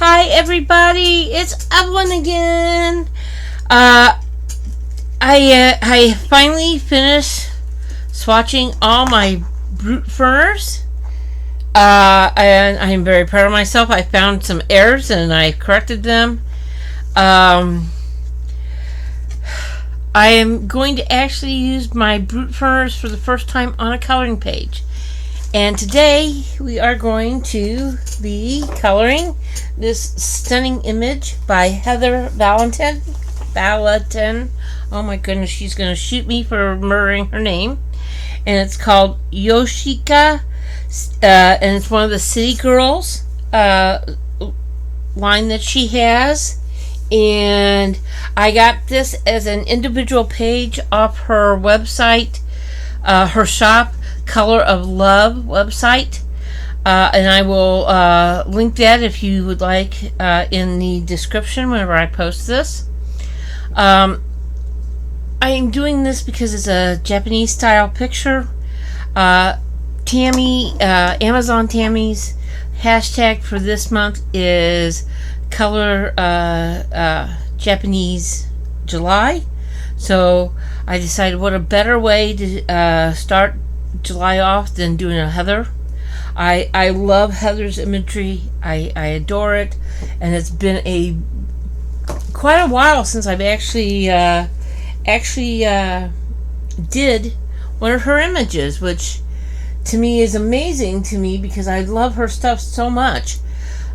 Hi everybody, it's Evelyn again. I finally finished swatching all my Brutfuners. And I'm very proud of myself. I found some errors and I corrected them. I am going to actually use my Brutfuners for the first time on a coloring page. And today we are going to be coloring this stunning image by Heather Valentin. Oh my goodness, she's going to shoot me for murdering her name. And it's called Yoshiko. And it's one of the City Girls line that she has. And I got this as an individual page off her website, her shop, Color of Love website, and I will link that if you would like in the description whenever I post this. I am doing this because it's a Japanese style picture. Tammy, Amazon Tammy's hashtag for this month is Color Japanese July, so I decided what a better way to start July off than doing a Heather. I love Heather's imagery. I adore it, and it's been quite a while since I've actually did one of her images, which to me is amazing to me because I love her stuff so much.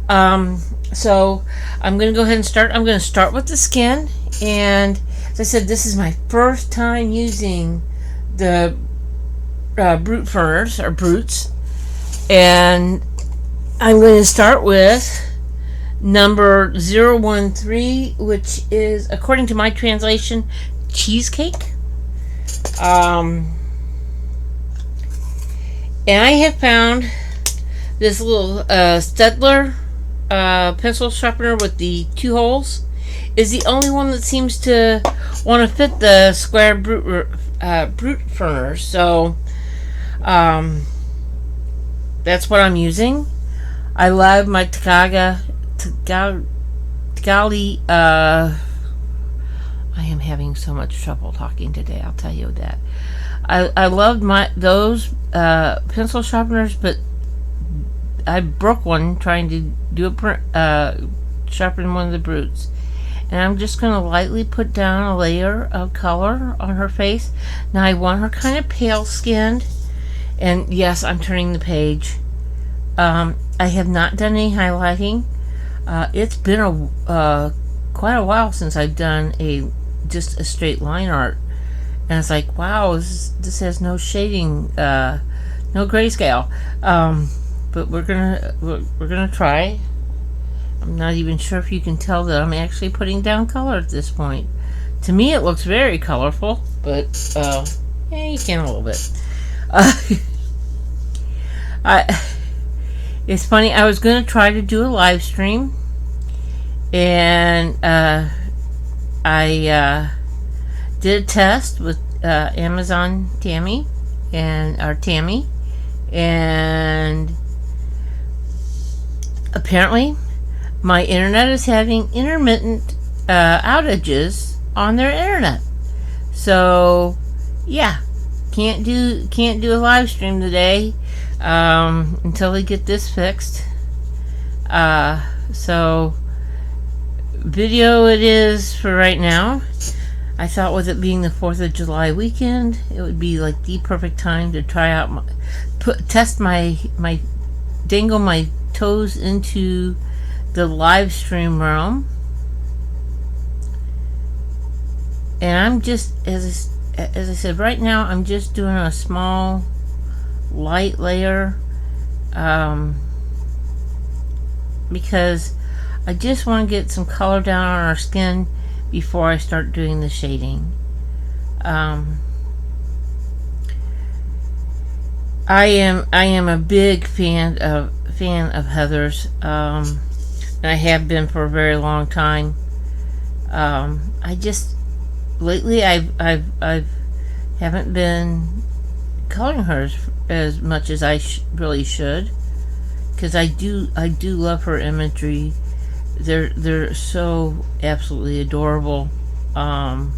So I'm going to go ahead and start. I'm going to start with the skin, and as I said, this is my first time using the Brutfuners or Brutes, and I'm going to start with number 013, which is, according to my translation, cheesecake. And I have found this little Staedtler pencil sharpener with the 2 holes is the only one that seems to want to fit the square Brutfuners, so that's what I'm using. I love my Tagali. I am having so much trouble talking today, I'll tell you that. I loved those pencil sharpeners, but I broke one trying to do sharpen one of the Brutes. And I'm just going to lightly put down a layer of color on her face. Now I want her kind of pale skinned. And yes, I'm turning the page. I have not done any highlighting. It's been quite a while since I've done just a straight line art. And it's like, wow, this has no shading, no grayscale. But we're gonna try. I'm not even sure if you can tell that I'm actually putting down color at this point. To me, it looks very colorful, but yeah, you can a little bit. It's funny. I was gonna try to do a live stream, and I did a test with Amazon Tammy and apparently my internet is having intermittent outages on their internet. So yeah, can't do a live stream today until they get this fixed. So video it is for right now. I thought with it being the 4th of July weekend, it would be like the perfect time to try out dangle my toes into the live stream realm. And I'm just, as I said, right now I'm just doing a small light layer because I just want to get some color down on our skin before I start doing the shading. I am a big fan of Heather's, and I have been for a very long time. I just lately I haven't been coloring hers as much as I really should, because I do love her imagery, they're so absolutely adorable, and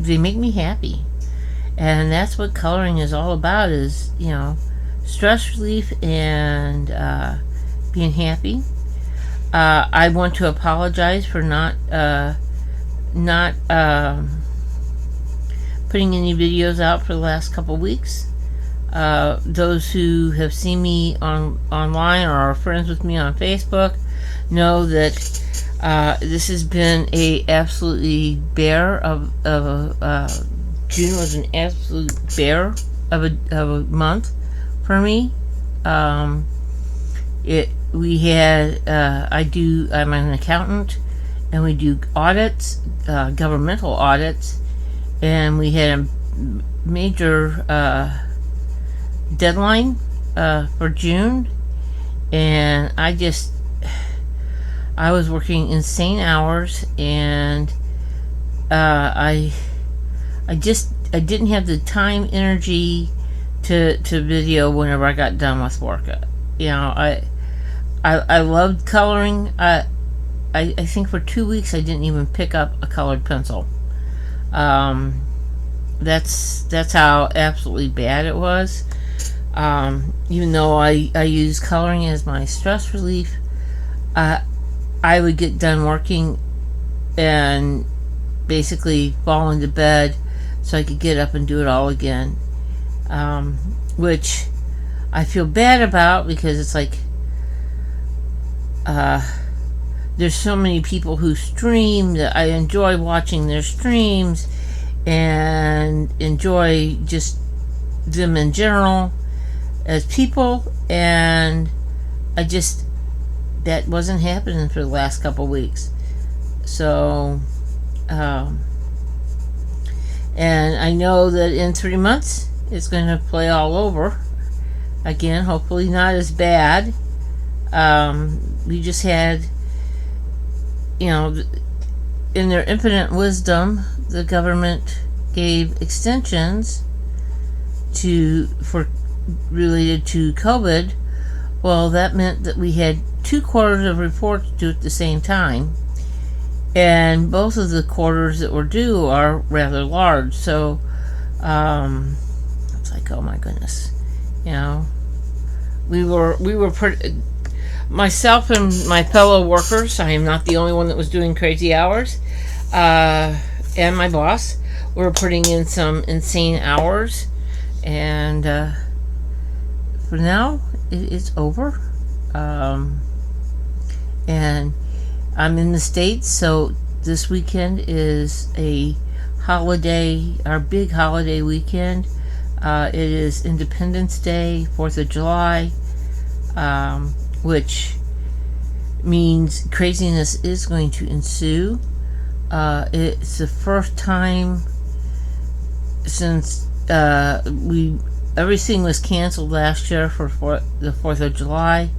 they make me happy, and that's what coloring is all about. Is stress relief and being happy. I want to apologize for not putting any videos out for the last couple weeks. Those who have seen me online or are friends with me on Facebook know that this has been a absolutely bear of June was an absolute bear of a month for me. I'm an accountant, and we do audits, governmental audits, and we had a major deadline for June, and I was working insane hours, and I didn't have the time, energy to video whenever I got done with work. I loved coloring. I think for 2 weeks I didn't even pick up a colored pencil. That's how absolutely bad it was. Even though I use coloring as my stress relief, I would get done working and basically fall into bed so I could get up and do it all again, which I feel bad about, because it's like there's so many people who stream that I enjoy watching their streams and enjoy just them in general as people, and that wasn't happening for the last couple weeks. So and I know that in 3 months it's going to play all over again, hopefully not as bad. We just had, in their infinite wisdom, the government gave extensions related to COVID. Well, that meant that we had 2 quarters of reports due at the same time, and both of the quarters that were due are rather large. So it's like, oh my goodness, we were pretty. Myself and my fellow workers, I am not the only one that was doing crazy hours, and my boss were putting in some insane hours, and for now it's over, and I'm in the States, so this weekend is a holiday, our big holiday weekend. It is Independence Day, 4th of July, which means craziness is going to ensue. It's the first time since everything was canceled last year for the 4th of July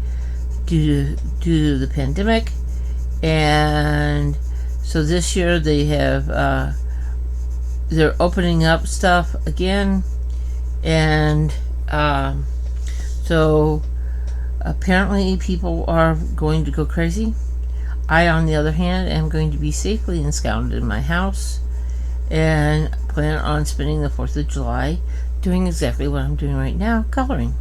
due to the pandemic, and so this year they have they're opening up stuff again, and so apparently people are going to go crazy. I, on the other hand, am going to be safely ensconced in my house and plan on spending the 4th of July doing exactly what I'm doing right now, coloring.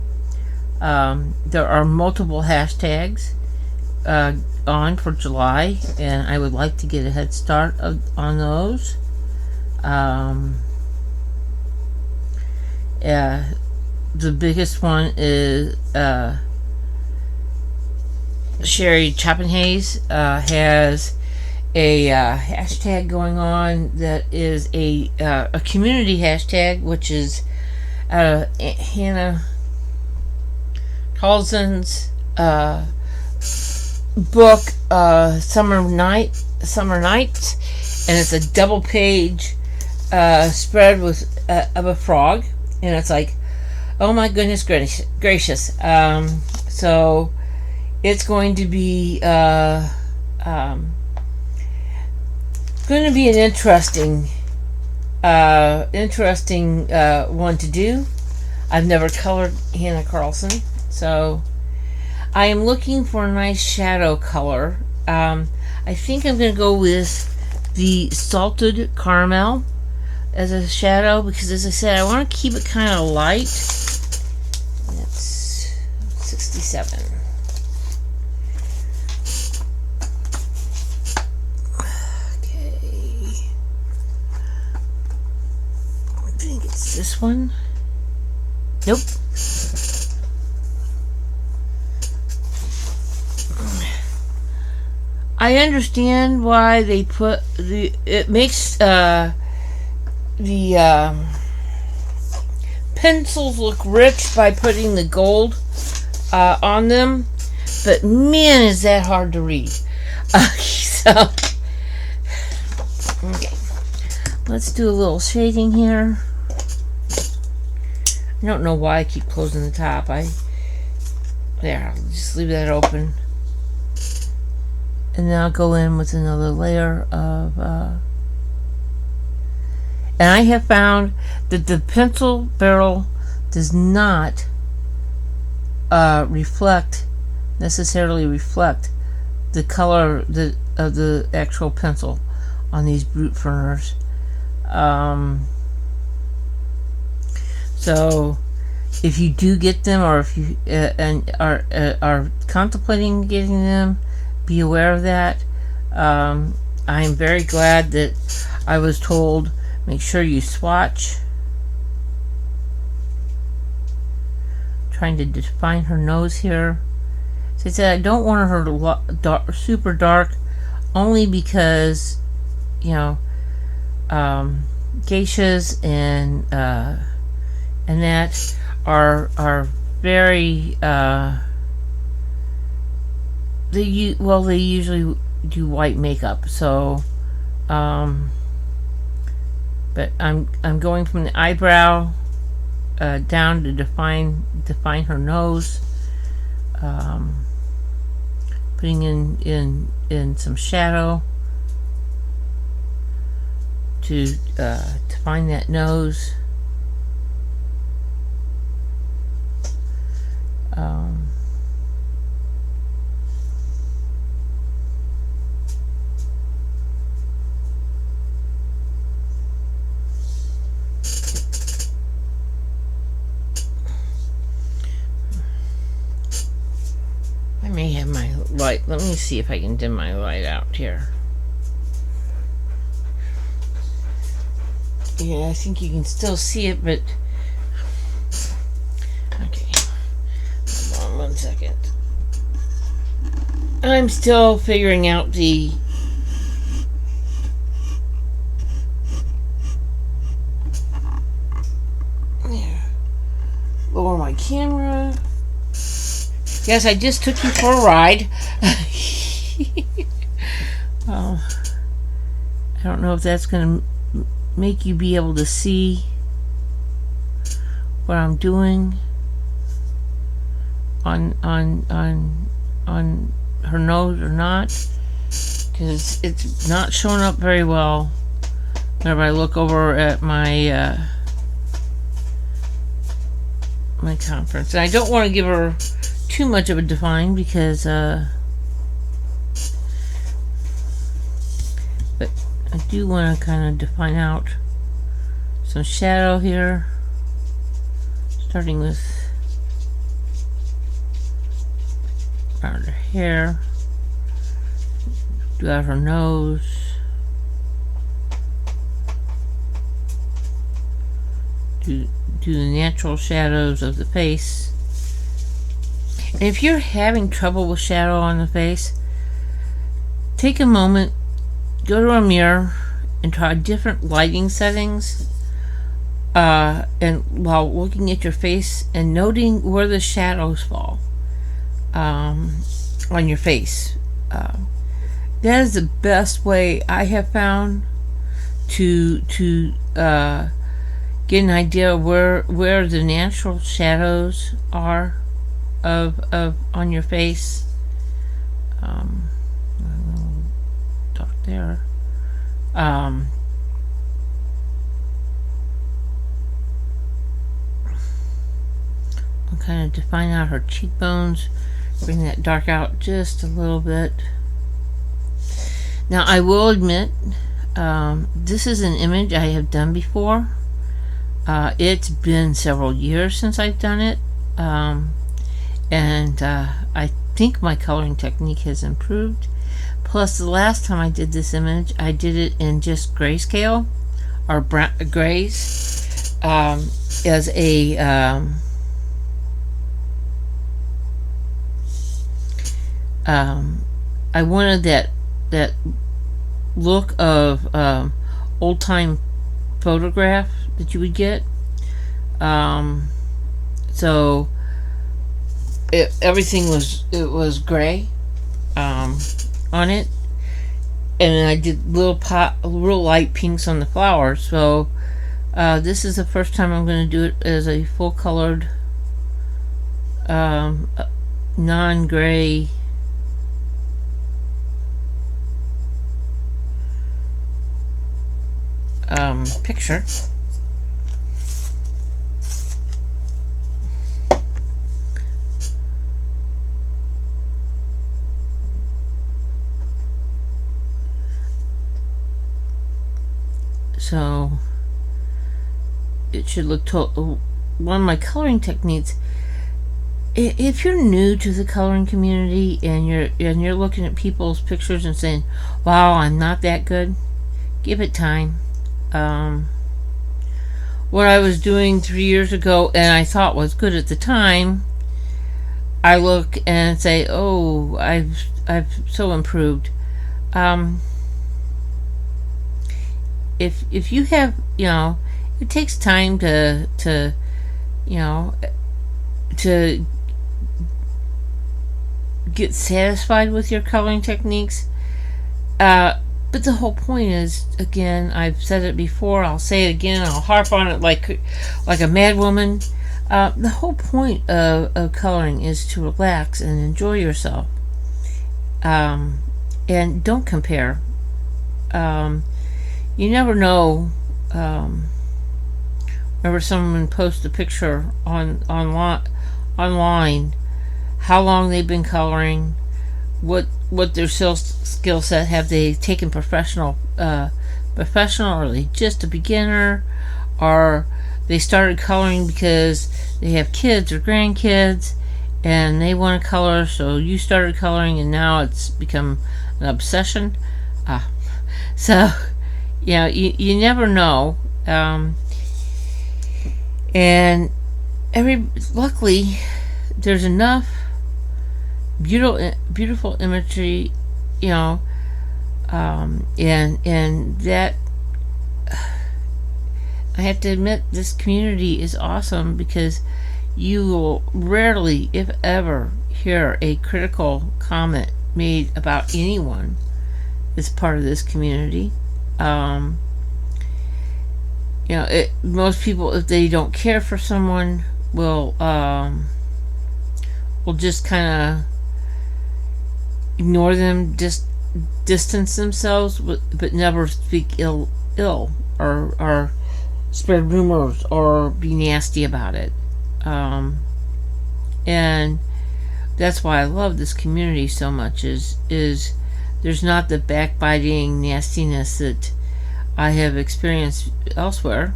There are multiple hashtags on for July, and I would like to get a head start on those. The biggest one is Sherry Chappenhays has a hashtag going on that is a community hashtag, which is Hannah Carlson's book, Summer Nights, and it's a double page spread with of a frog, and it's like, oh my goodness gracious. So it's going to be an interesting one to do. I've never colored Hannah Carlson, so I am looking for a nice shadow color. I think I'm going to go with the salted caramel as a shadow because, as I said, I want to keep it kind of light. That's 67. Okay. I think it's this one. Nope. I understand why they put it makes the pencils look rich by putting the gold on them, but man, is that hard to read. So, okay, let's do a little shading here. I don't know why I keep closing the top. There, I'll just leave that open. And then I'll go in with another layer of, and I have found that the pencil barrel does not necessarily reflect the color of the actual pencil on these Brutfuners. So if you do get them, or if you and are contemplating getting them, be aware of that. I'm very glad that I was told make sure you swatch. Trying to define her nose here. So I said I don't want her to super dark, only because, you know, geishas and that are very they usually do white makeup, so but I'm going from the eyebrow down to define her nose, putting in some shadow to define that nose. I may have my light. Let me see if I can dim my light out here. Yeah, I think you can still see it, but okay. Hold on 1 second. I'm still figuring out the lower my camera. Yes, I just took you for a ride. I don't know if that's going to make you be able to see what I'm doing on her nose or not, because it's not showing up very well whenever I look over at my my conference. And I don't want to give her too much of a define because but I do want to kind of define out some shadow here, starting with around her hair, do out her nose, do the natural shadows of the face. And if you're having trouble with shadow on the face, take a moment, go to a mirror and try different lighting settings, and while looking at your face and noting where the shadows fall on your face. That is the best way I have found to get an idea of where the natural shadows are of on your face. A little dark there. I'll kind of define out her cheekbones, bring that dark out just a little bit. Now I will admit, this is an image I have done before. It's been several years since I've done it, and I think my coloring technique has improved. Plus, the last time I did this image, I did it in just grayscale, or grays, as a I wanted that look of old time photograph that you would get. So everything was gray on it, and I did little light pinks on the flowers. So this is the first time I'm going to do it as a full colored non-gray picture. So it should look one of my coloring techniques. If you're new to the coloring community and you're looking at people's pictures and saying, "Wow, I'm not that good," give it time. What I was doing 3 years ago and I thought was good at the time, I look and say, "Oh, I've so improved." If you have, it takes time to get satisfied with your coloring techniques. But the whole point is, again, I've said it before, I'll say it again, I'll harp on it like a mad woman. The whole point of coloring is to relax and enjoy yourself. And don't compare. You never know. Whenever someone posts a picture online, how long they've been coloring, what their skill set, have they taken professional, or are they just a beginner, or they started coloring because they have kids or grandkids and they want to color, so you started coloring and now it's become an obsession. So you never know. And luckily there's enough beautiful imagery, and that, I have to admit, this community is awesome, because you will rarely, if ever, hear a critical comment made about anyone that's part of this community. Most people, if they don't care for someone, will just kind of ignore them, just distance themselves, but never speak ill or spread rumors or be nasty about it. And that's why I love this community so much, is there's not the backbiting nastiness that I have experienced elsewhere.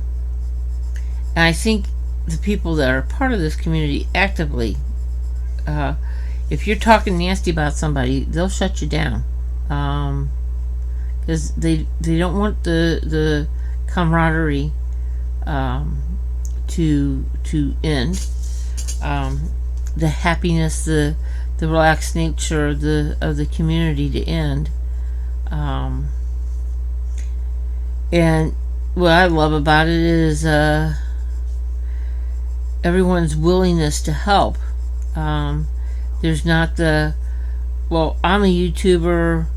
And I think the people that are part of this community actively, if you're talking nasty about somebody, they'll shut you down, because they don't want the camaraderie to end, the happiness, the relaxed nature of the community to end. And what I love about it is everyone's willingness to help. There's not the, "Well, I'm a YouTuber,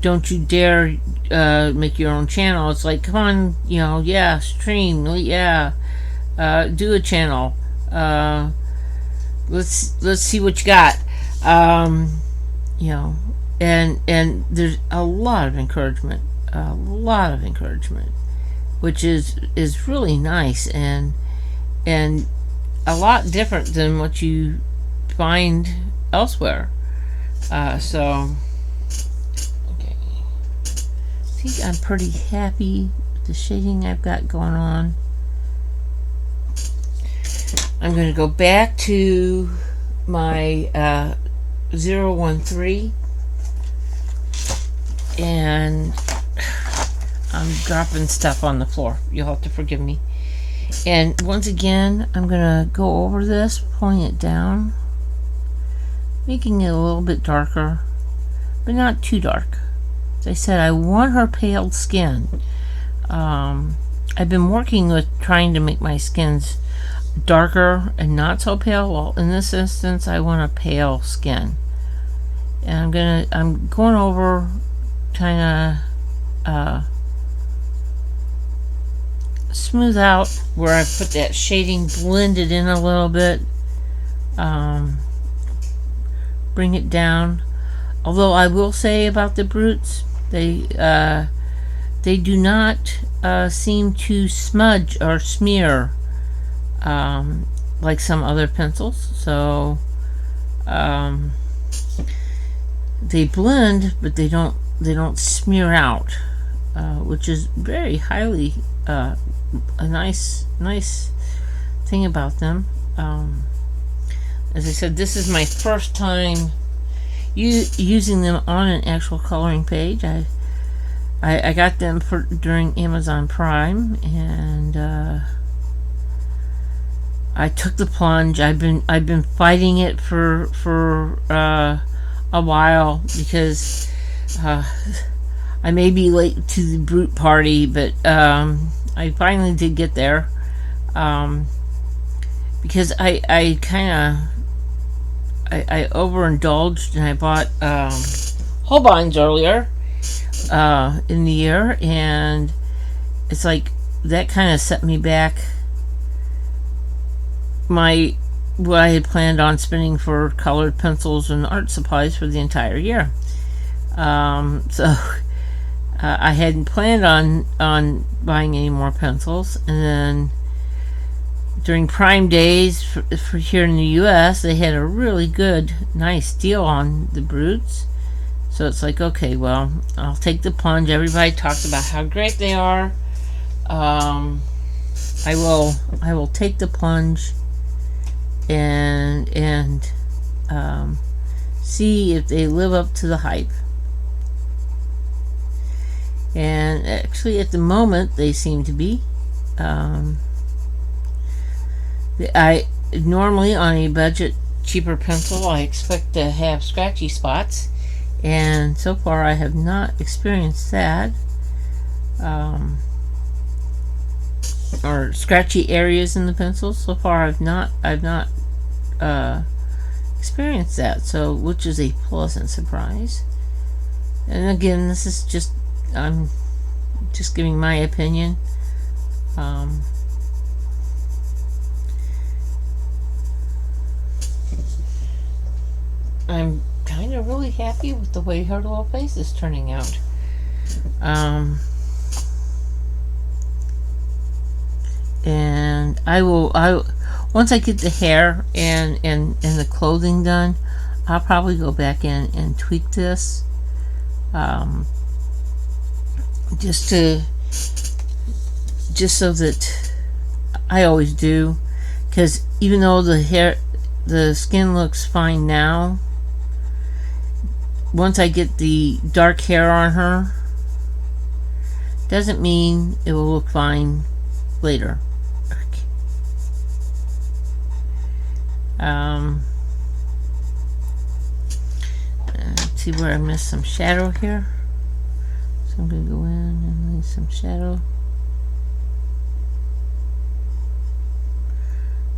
don't you dare make your own channel." It's like, come on, stream, do a channel. Let's see what you got. And there's a lot of encouragement, which is really nice, and a lot different than what you find elsewhere. So, okay. I think I'm pretty happy with the shading I've got going on. I'm going to go back to my 013, and I'm dropping stuff on the floor. You'll have to forgive me. And once again, I'm going to go over this, pulling it down, making it a little bit darker, but not too dark. As I said, I want her pale skin. I've been working with trying to make my skins darker and not so pale. Well, in this instance, I want a pale skin, and I'm going over, trying to smooth out where I put that shading, blend it in a little bit, bring it down. Although I will say about the Brutes, they do not seem to smudge or smear like some other pencils. So they blend, but they don't smear out, which is very highly a nice thing about them. As I said, this is my first time using them on an actual coloring page. I got them during Amazon Prime, and I took the plunge. I've been fighting it for a while, because I may be late to the Brute party, but I finally did get there, because I overindulged, and I bought Holbein's earlier in the year, and it's like that kind of set me back what I had planned on spending for colored pencils and art supplies for the entire year. So I hadn't planned on buying any more pencils, and then during Prime Days for here in the US, they had a really good, nice deal on the Brutes. So it's like, okay, well, I'll take the plunge. Everybody talks about how great they are. I will take the plunge and see if they live up to the hype. And actually, at the moment, they seem to be. I normally, on a budget cheaper pencil, I expect to have scratchy spots, and so far I have not experienced that, or scratchy areas in the pencil. So far I've not experienced that, so, which is a pleasant surprise. And again, this is just, I'm just giving my opinion. I'm kind of really happy with the way her little face is turning out. And I once I get the hair and the clothing done, I'll probably go back in and tweak this, just so that I always do, because even though the skin looks fine now, once I get the dark hair on her, doesn't mean it will look fine later. Let's see where I missed some shadow here. So I'm going to go in and leave some shadow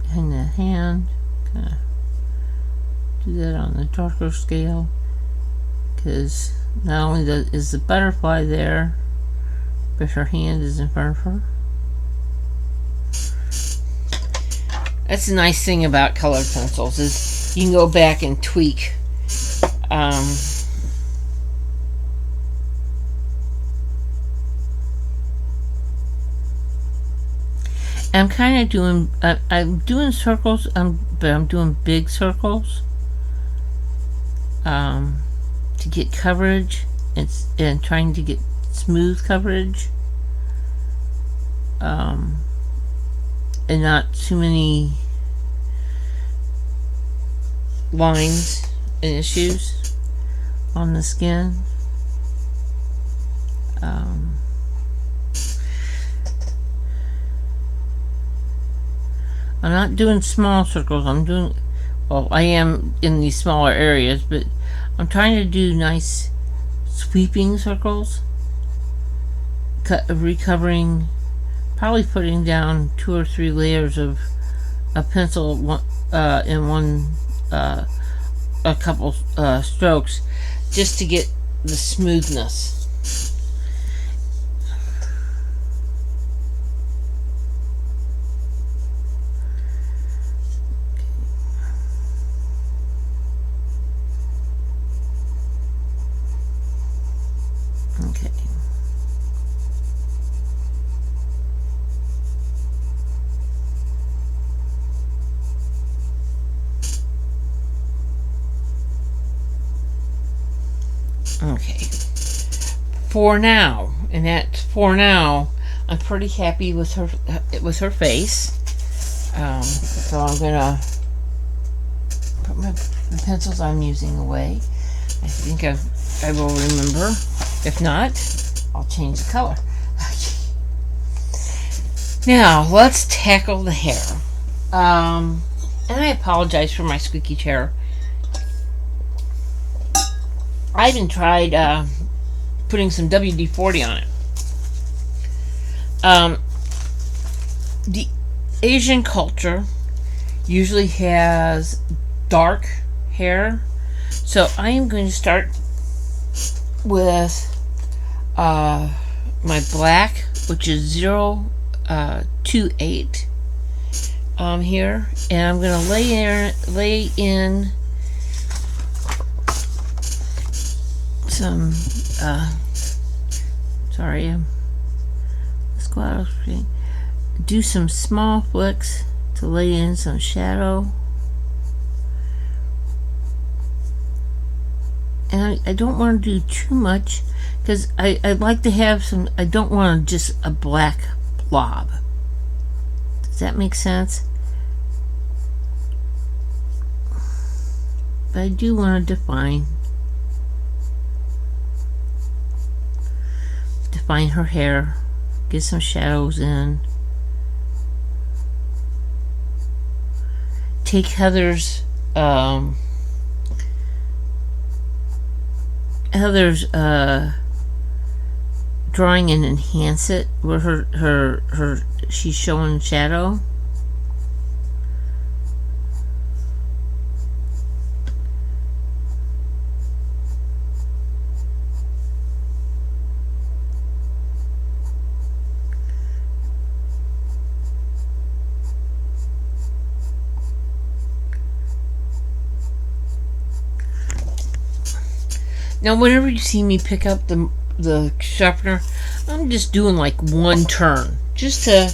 behind the hand. Kind of do that on the darker scale, because not only is the butterfly there, but her hand is in front of her. That's the nice thing about colored pencils, is you can go back and tweak. I'm kind of doing, I'm doing circles, but I'm doing big circles. to get coverage and trying to get smooth coverage, and not too many lines and issues on the skin. I'm not doing small circles. I am in these smaller areas, but I'm trying to do nice sweeping circles, recovering, probably putting down 2 or 3 layers of a pencil in one, a couple strokes, just to get the smoothness. Okay. Okay. For now, and that's for now, I'm pretty happy with her face. So I'm gonna put the pencils I'm using away. I think I will remember. If not, I'll change the color. Now, let's tackle the hair. And I apologize for my squeaky chair. I even tried putting some WD-40 on it. The Asian culture usually has dark hair, so I am going to start with my black, which is 028 here, and I'm going to lay in some let's go out of screen. Do some small flicks to lay in some shadow. And I don't want to do too much, because I'd like to have some, I don't want just a black blob. Does that make sense? But I do want to define her hair, get some shadows in. Take Heather's drawing and enhance it where her she's showing shadow. Now, whenever you see me pick up the sharpener, I'm just doing like one turn, just to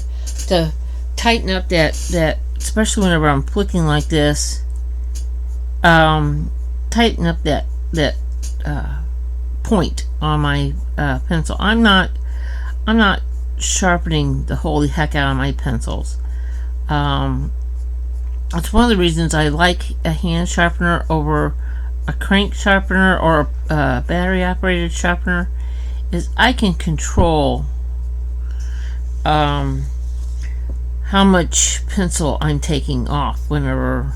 tighten up that, especially whenever I'm flicking like this. Tighten up that point on my pencil. I'm not sharpening the holy heck out of my pencils. That's one of the reasons I like a hand sharpener over a crank sharpener or a battery operated sharpener, is I can control how much pencil I'm taking off whenever,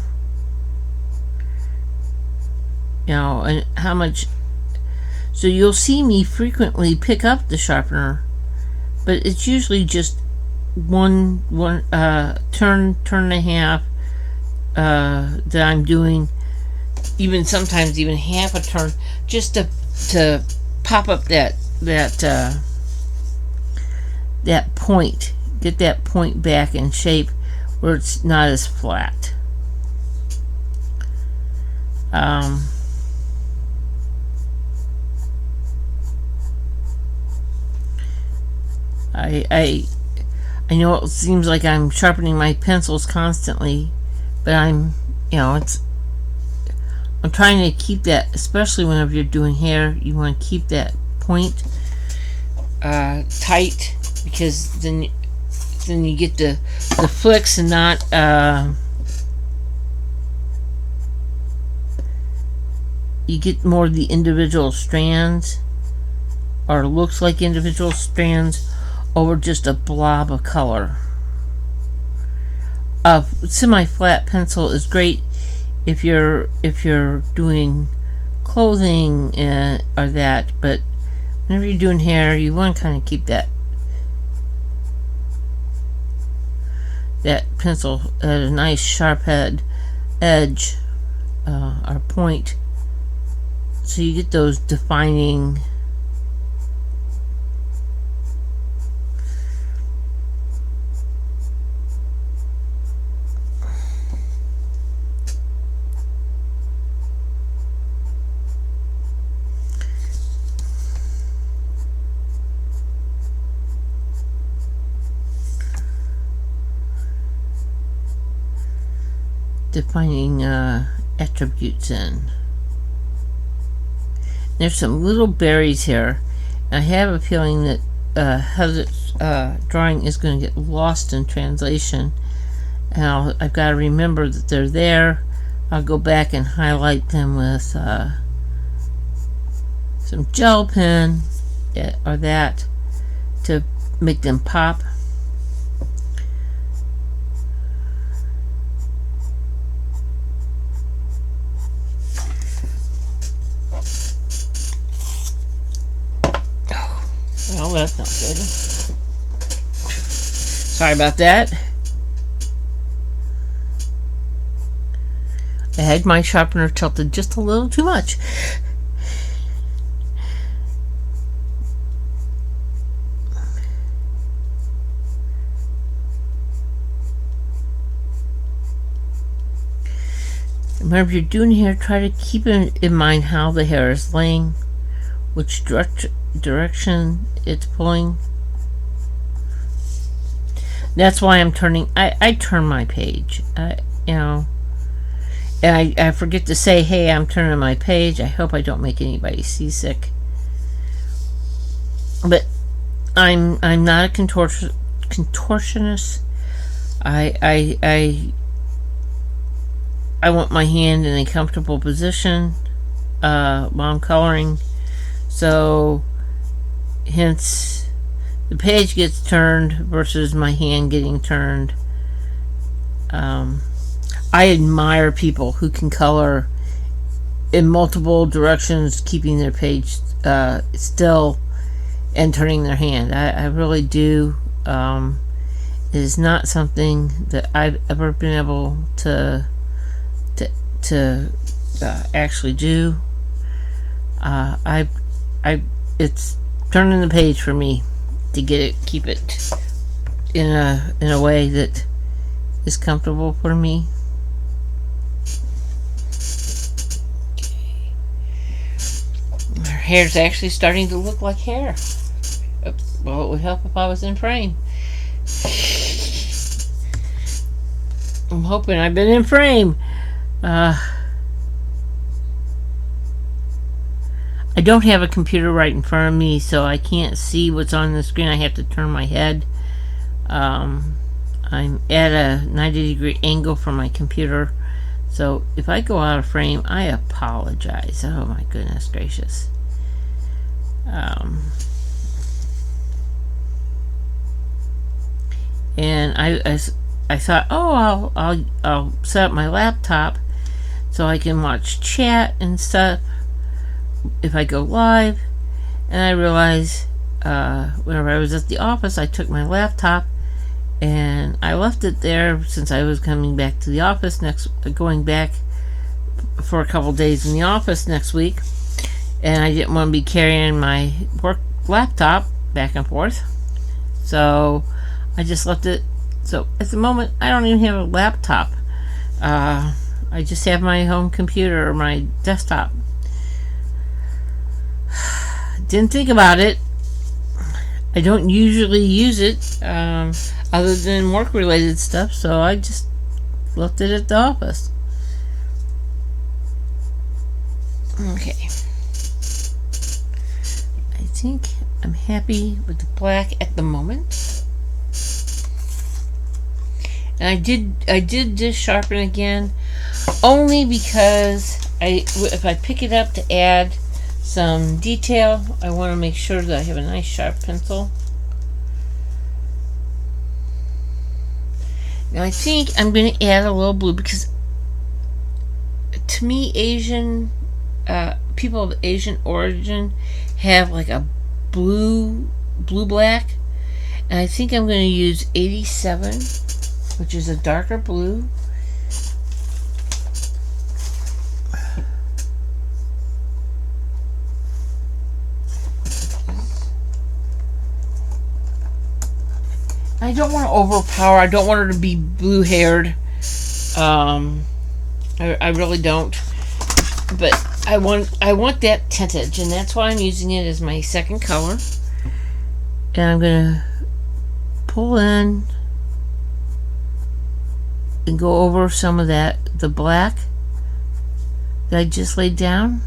and how much. So you'll see me frequently pick up the sharpener, but it's usually just one turn and a half that I'm doing. Even sometimes even half a turn, just to pop up that point, get that point back in shape where it's not as flat. I know it seems like I'm sharpening my pencils constantly, but I'm I'm trying to keep that, especially whenever you're doing hair, you want to keep that point tight, because then you get the flicks and not you get more of the individual strands, or looks like individual strands, over just a blob of color. A semi-flat pencil is great if you're doing clothing or that, but whenever you're doing hair, you want to kind of keep that pencil at a nice sharp edge or point, so you get those defining attributes in. There's some little berries here. I have a feeling that Heather's drawing is going to get lost in translation, and I've got to remember that they're there. I'll go back and highlight them with some gel pen or that to make them pop. Well, that's not good. Sorry about that. I had my sharpener tilted just a little too much. Whenever you're doing hair, try to keep in mind how the hair is laying, which direction it's pulling. That's why I'm turning. I turn my page. And I forget to say, hey, I'm turning my page. I hope I don't make anybody seasick. But I'm not a contortionist. I want my hand in a comfortable position while I'm coloring. So hence the page gets turned versus my hand getting turned. I admire people who can color in multiple directions, keeping their page still and turning their hand. I really do. It is not something that I've ever been able to actually do. It's turning the page for me to keep it in a way that is comfortable for me. Her hair's actually starting to look like hair. Well, it would help if I was in frame. I'm hoping I've been in frame. I don't have a computer right in front of me, so I can't see what's on the screen. I have to turn my head. I'm at a 90-degree angle from my computer, so if I go out of frame, I apologize. Oh my goodness gracious. And I thought, oh, I'll set up my laptop so I can watch chat and stuff if I go live. And I realized whenever I was at the office, I took my laptop and I left it there since I was coming back to the office going back for a couple days in the office next week, and I didn't want to be carrying my work laptop back and forth, so I just left it. So at the moment, I don't even have a laptop. I just have my home computer or my desktop. Didn't think about it. I don't usually use it other than work related stuff, so I just left it at the office. Okay. I think I'm happy with the black at the moment. And I did this sharpen again, only because if I pick it up to add some detail, I want to make sure that I have a nice sharp pencil. Now I think I'm going to add a little blue because, to me, Asian people of Asian origin have like a blue black, and I think I'm going to use 87, which is a darker blue. I don't want to overpower. I don't want her to be blue-haired. I really don't. But I want that tintage, and that's why I'm using it as my second color. And I'm gonna pull in and go over some of the black that I just laid down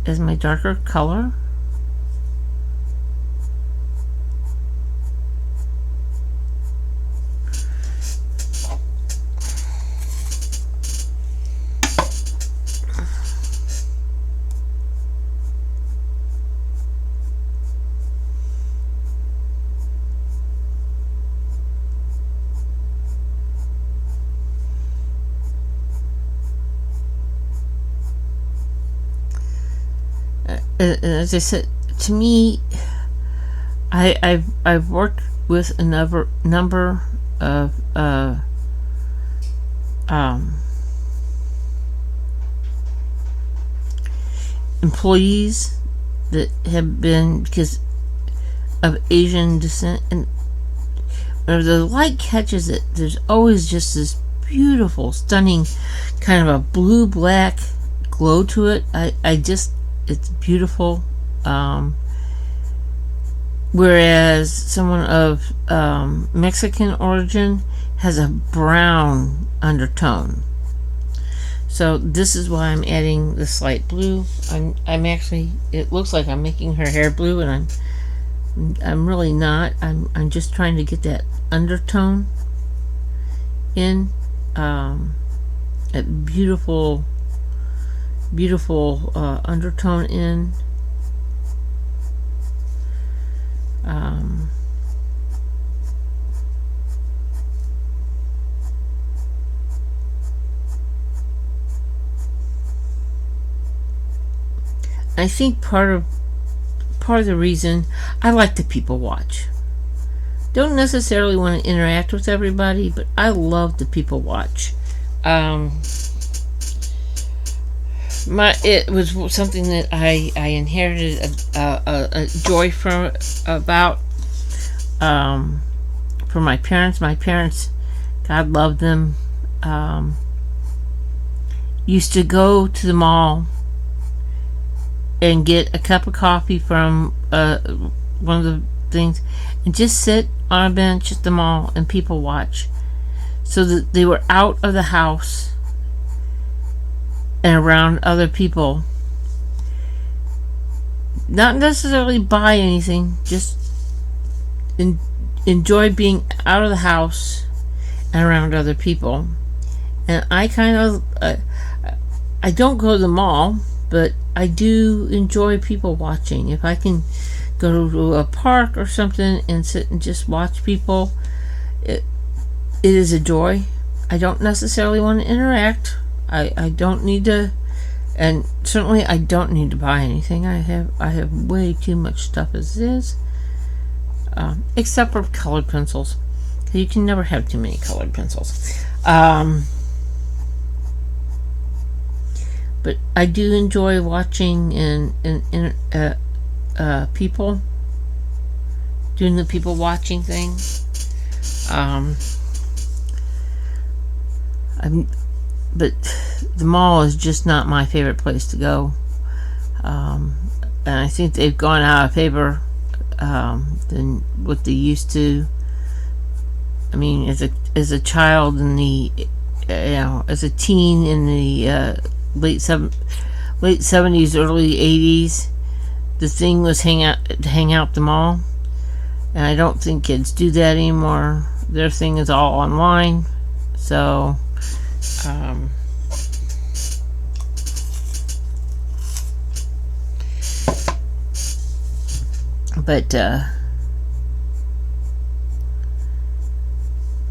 as my darker color. As I said, to me, I've worked with a number of employees that have been, because of Asian descent, and when the light catches it, there's always just this beautiful, stunning kind of a blue-black glow to it. It's beautiful. Whereas someone of Mexican origin has a brown undertone. So this is why I'm adding the slight blue. I'm actually, it looks like I'm making her hair blue, and I'm really not. I'm just trying to get that undertone in, that beautiful undertone in. I think part of the reason I like to people watch. Don't necessarily want to interact with everybody, but I love to people watch. It was something that I inherited a joy from my parents. My parents, God love them, used to go to the mall and get a cup of coffee from one of the things and just sit on a bench at the mall and people watch, so that they were out of the house and around other people, not necessarily buy anything, just enjoy being out of the house and around other people. And I kind of I don't go to the mall, but I do enjoy people watching. If I can go to a park or something and sit and just watch people, it is a joy. I don't necessarily want to interact. I don't need to, and certainly I don't need to buy anything. I have way too much stuff as is, except for colored pencils. You can never have too many colored pencils. But I do enjoy watching and people doing the people watching thing. But the mall is just not my favorite place to go, and I think they've gone out of favor than what they used to. I mean, as a child in the, as a teen in the late late 70s, early 80s, the thing was hang out the mall. And I don't think kids do that anymore. Their thing is all online. So, but, in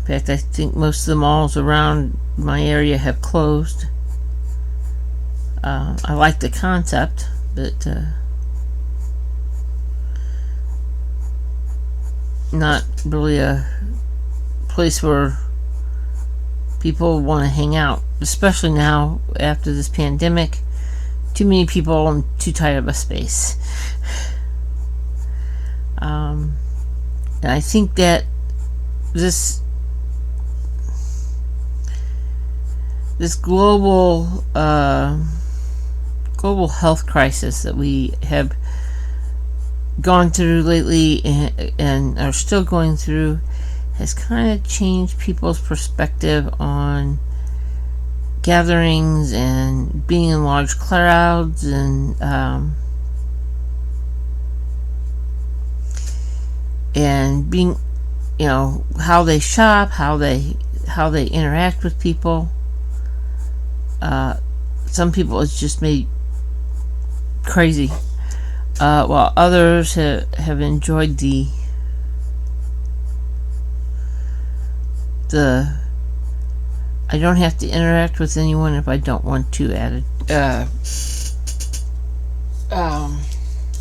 fact, I think most of the malls around my area have closed. I like the concept, but not really a place where people want to hang out, especially now after this pandemic. Too many people and too tight of a space. And I think that this global health crisis that we have gone through lately and are still going through has kind of changed people's perspective on gatherings and being in large crowds and being, how they shop, how they interact with people. Some people it's just made crazy, while others have enjoyed the I don't have to interact with anyone if I don't want to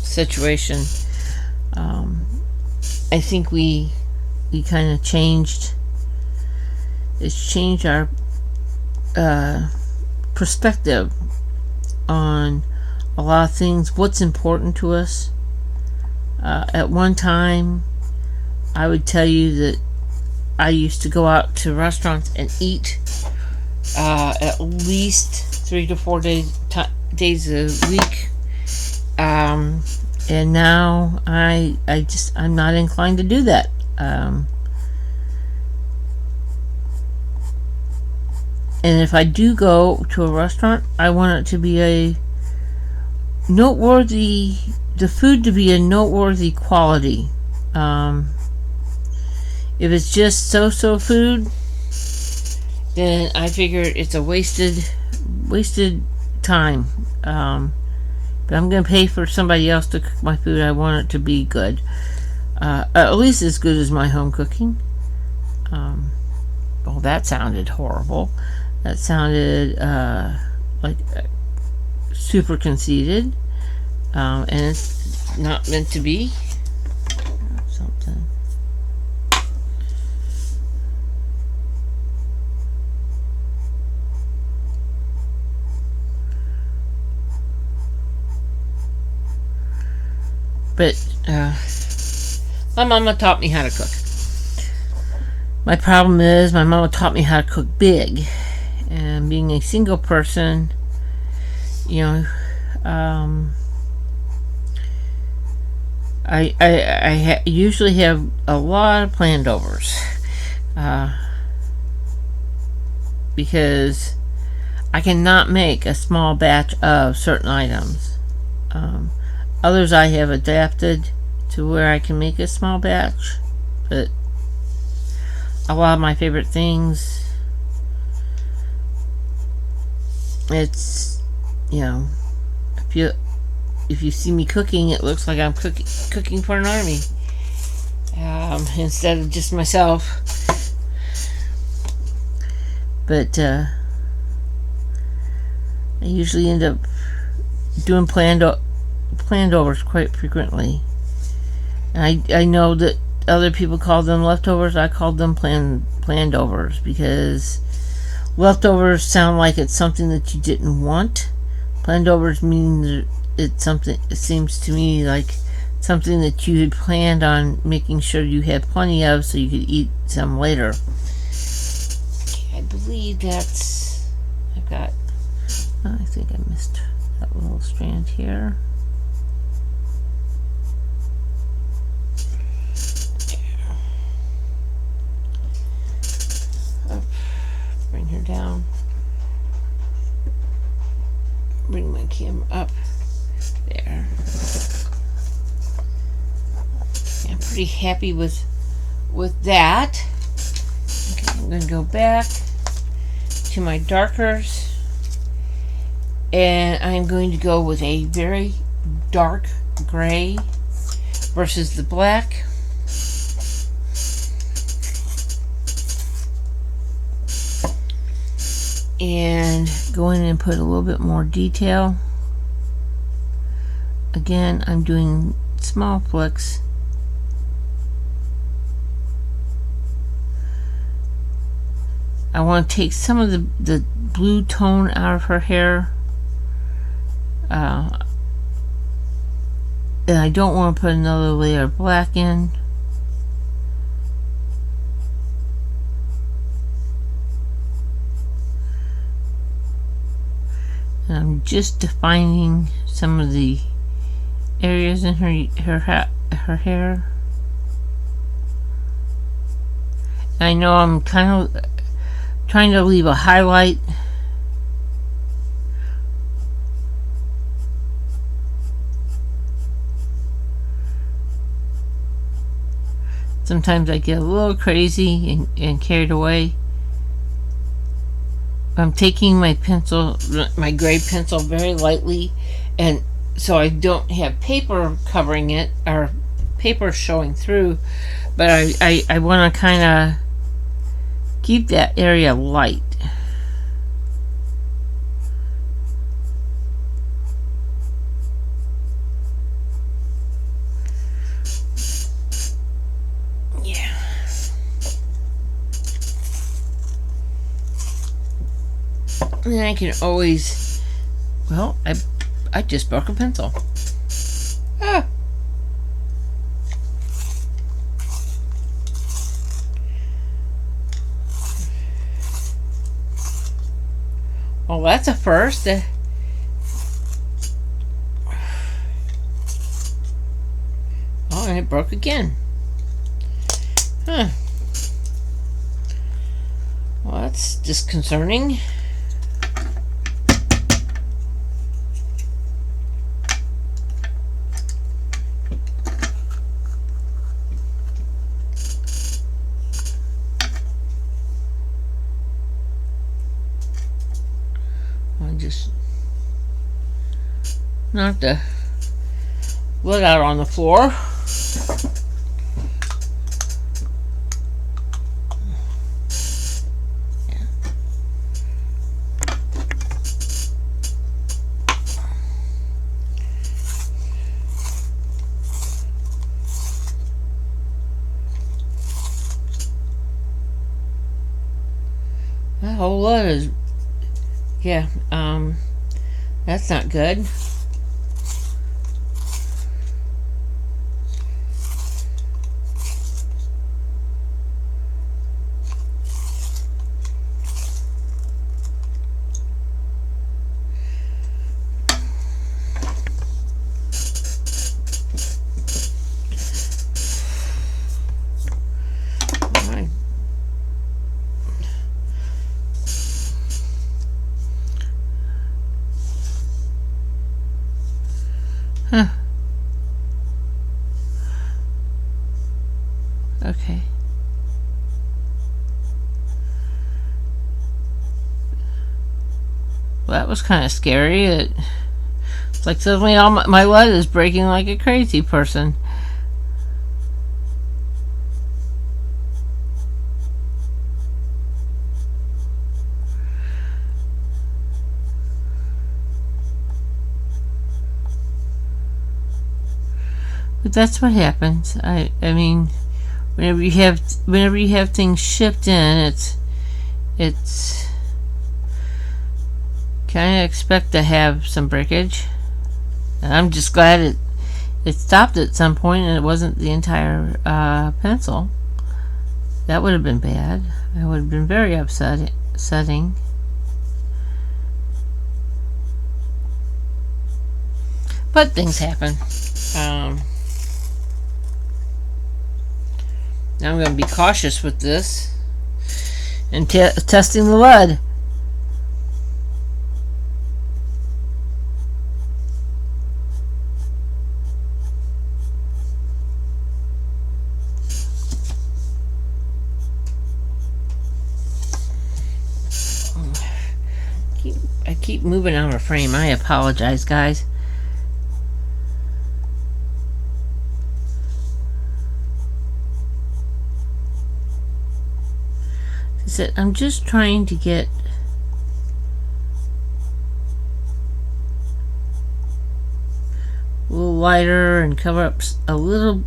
situation. I think we kind of changed our perspective on a lot of things, what's important to us. At one time, I would tell you that I used to go out to restaurants and eat at least 3 to 4 days a week, and now I'm not inclined to do that. And if I do go to a restaurant, I want it to be the food to be a noteworthy quality. If it's just so food, then I figure it's a wasted time. But I'm going to pay for somebody else to cook my food. I want it to be good. At least as good as my home cooking. Well, that sounded horrible. That sounded like super conceited. And it's not meant to be. Something. But my mama taught me how to cook. My problem is my mama taught me how to cook big, and being a single person, I usually have a lot of planned overs, because I cannot make a small batch of certain items. Others I have adapted to where I can make a small batch, but a lot of my favorite things, it's, if you see me cooking, it looks like I'm cooking for an army, instead of just myself. But I usually end up doing planned overs quite frequently. And I know that other people call them leftovers. I call them planned overs, because leftovers sound like it's something that you didn't want. Planned overs mean that it's something, it seems to me like something that you had planned on making sure you had plenty of so you could eat some later. Okay, I believe that's, I think I missed that little strand here. Bring her down. Bring my the camera up there. I'm pretty happy with that. Okay, I'm going to go back to my darkers, and I'm going to go with a very dark gray versus the black. And go in and put a little bit more detail. Again, I'm doing small flicks. I want to take some of the blue tone out of her hair. And I don't want to put another layer of black in. And I'm just defining some of the areas in her hair. And I know I'm kind of trying to leave a highlight. Sometimes I get a little crazy and carried away. I'm taking my pencil, my gray pencil, very lightly, and so I don't have paper covering it or paper showing through, but I want to kind of keep that area light. Yeah. And I can always, well, I just broke a pencil. Ah. Well, that's a first. Oh, and it broke again. Huh. Well, that's disconcerting. I just knocked the lid out on the floor. That whole lid is, yeah, that's not good. Huh. Okay. Well, that was kind of scary. It's like suddenly all my lead is breaking like a crazy person. But that's what happens. I mean, whenever you have things shipped in, it's kind of expect to have some breakage. And I'm just glad it stopped at some point and it wasn't the entire pencil. That would have been bad. That would have been very upsetting. But things happen. Now I'm going to be cautious with this and testing the lead. keep moving out of frame. I apologize, guys. I'm just trying to get a little lighter and cover up a little,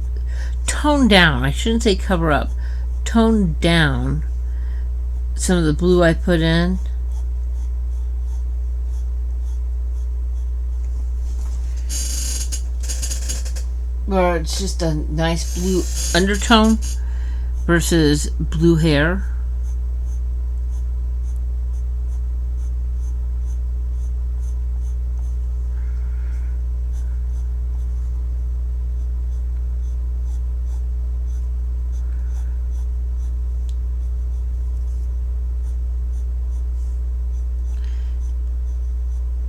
tone down. I shouldn't say cover up, tone down some of the blue I put in. Where it's just a nice blue undertone versus blue hair.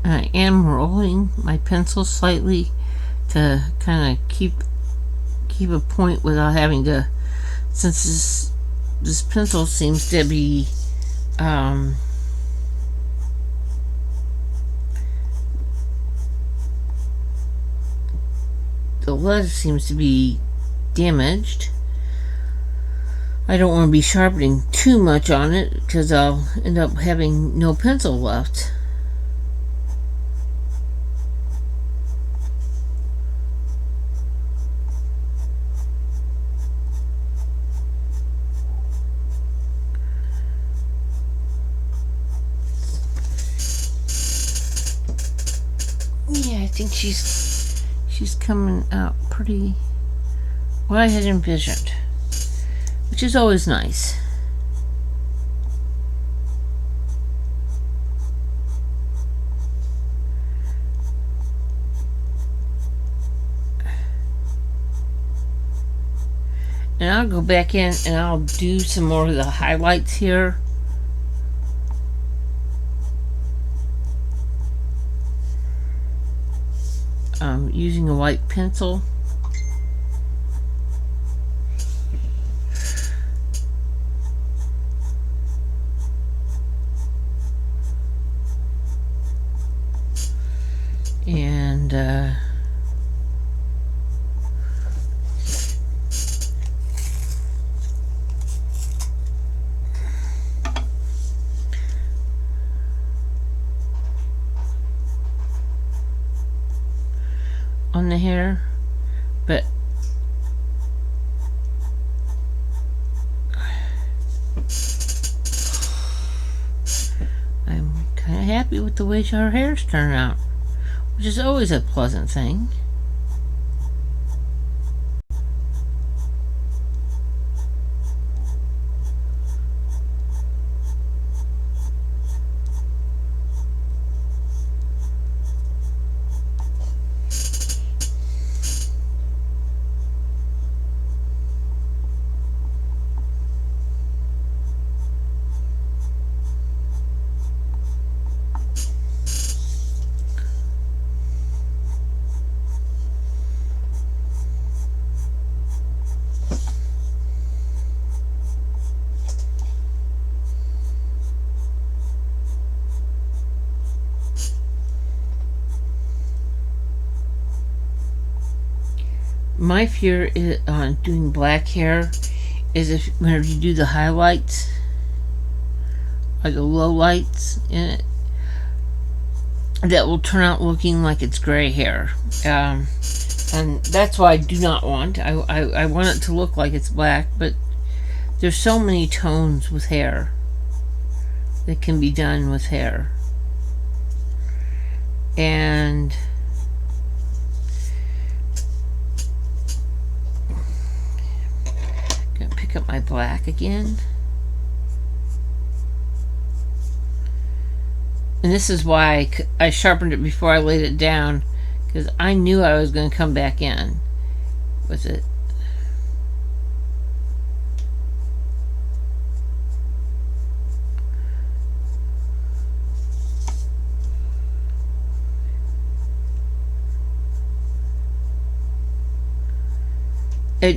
I am rolling my pencil slightly to kind of keep a point without having to, since this pencil seems to be the lead seems to be damaged. I don't want to be sharpening too much on it because I'll end up having no pencil left. Yeah, I think she's coming out pretty what I had envisioned, which is always nice. And I'll go back in and I'll do some more of the highlights here. Using a white pencil. And on the hair, but I'm kind of happy with the way her hair's turned out, which is always a pleasant thing. My fear is on doing black hair is if whenever you do the highlights or the low lights in it, that will turn out looking like it's gray hair, and that's why I do not want. I want it to look like it's black, but there's so many tones with hair that can be done with hair, and up my black again, and this is why I sharpened it before I laid it down, because I knew I was going to come back in with it.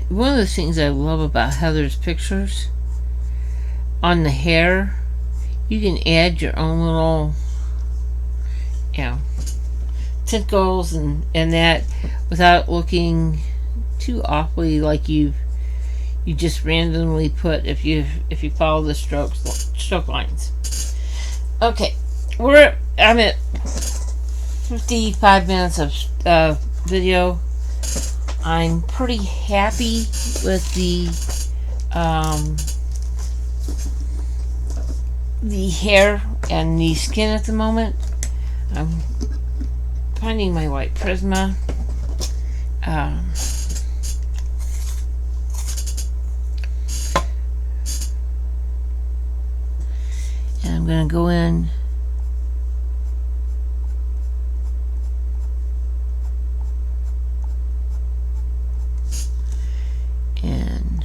One of the things I love about Heather's pictures, on the hair, you can add your own little you know, tentacles and that without looking too awfully like you just randomly put if you follow the stroke lines. Okay, I'm at 55 minutes of video. I'm pretty happy with the hair and the skin at the moment. I'm finding my white Prisma. And I'm going to go in and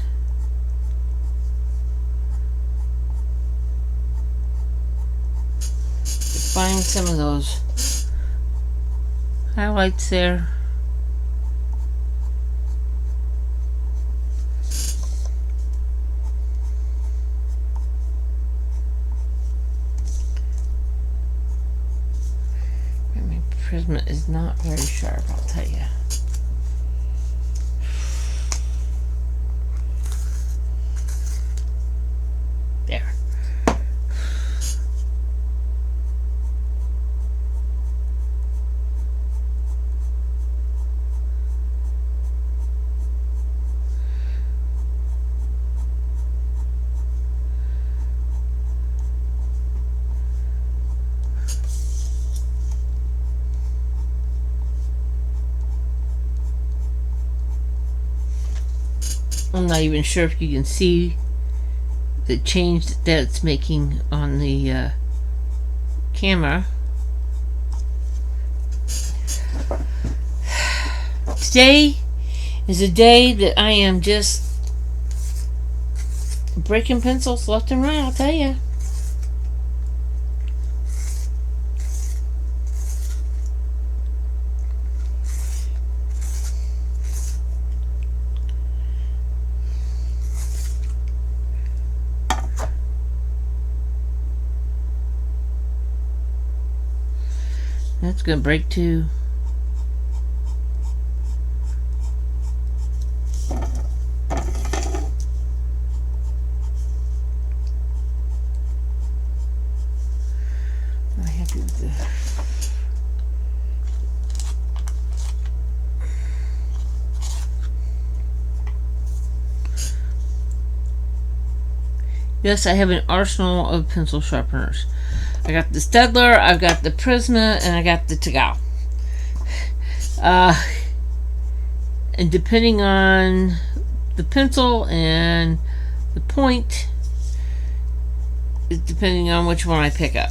find some of those highlights there. My Prisma is not very sharp, I'll tell you. There. I'm not even sure if you can see the change that it's making on the camera. Today is a day that I am just breaking pencils left and right, I'll tell you. That's gonna break too. I'm happy with the yes, I have an arsenal of pencil sharpeners. I got the Staedtler, I've got the Prisma, and I got the Tagau. And depending on the pencil and the point, depending on which one I pick up.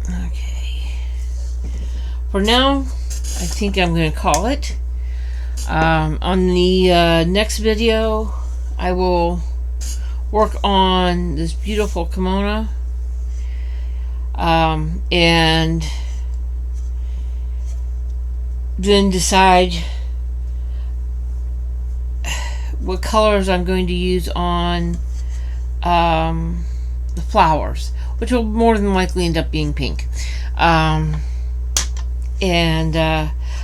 Okay. For now, I think I'm going to call it. On the next video, I will work on this beautiful kimono and then decide what colors I'm going to use on the flowers, which will more than likely end up being pink. And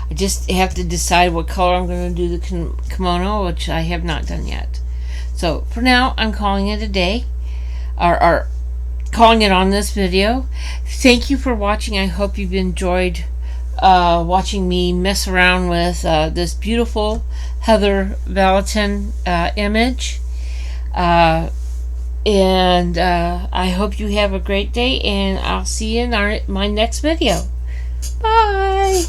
I just have to decide what color I'm going to do the kimono, which I have not done yet. So for now, I'm calling it a day, or calling it on this video. Thank you for watching. I hope you've enjoyed watching me mess around with this beautiful Heather Valentin image. And I hope you have a great day, and I'll see you in my next video. Bye!